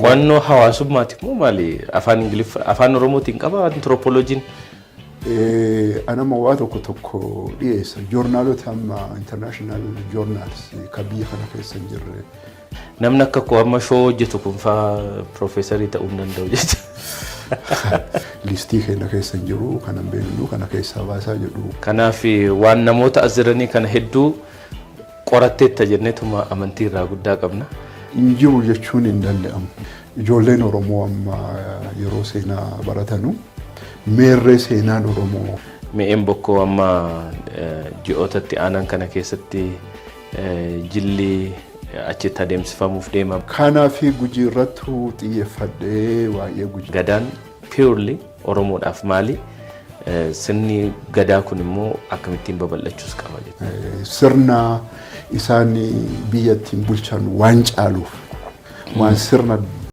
qo'annoo hawaasummaatiif moo maali afaan ingiliff afaan oromootiin qaba anthropologiin أنا مواد كتوكو ليس جورنالو تام international journals كبير خنا في سنجر namni akka koo amma shoo hojjetu kun faa profeesarii ta'uu hin danda'u jecha. Listii keenya keessa jiru kanan beeknu kana keessa baasaa jedhu. Kanaaf waan namoota as jiranii kana hedduu qoratteetta jenneetuma amantii irraa guddaa qabna. Jiru jechuun hin danda'amu. Ijoolleen Oromoo amma yeroo seenaa baratanu meerree seenaan Oromoo. Mi'een bokkoo amma ji'ootatti aanan kana keessatti jilli achitti adeemsifamuuf deema. Kanaaf gujii irratti xiyyeeffadhee waa'ee gujii. Gadaan purely Oromoodhaaf maali? Sirni gadaa kun immoo akkamittiin babal'achuus qaba jechuudha. Sirna isaan biyyattiin bulchan waan caaluuf waan sirna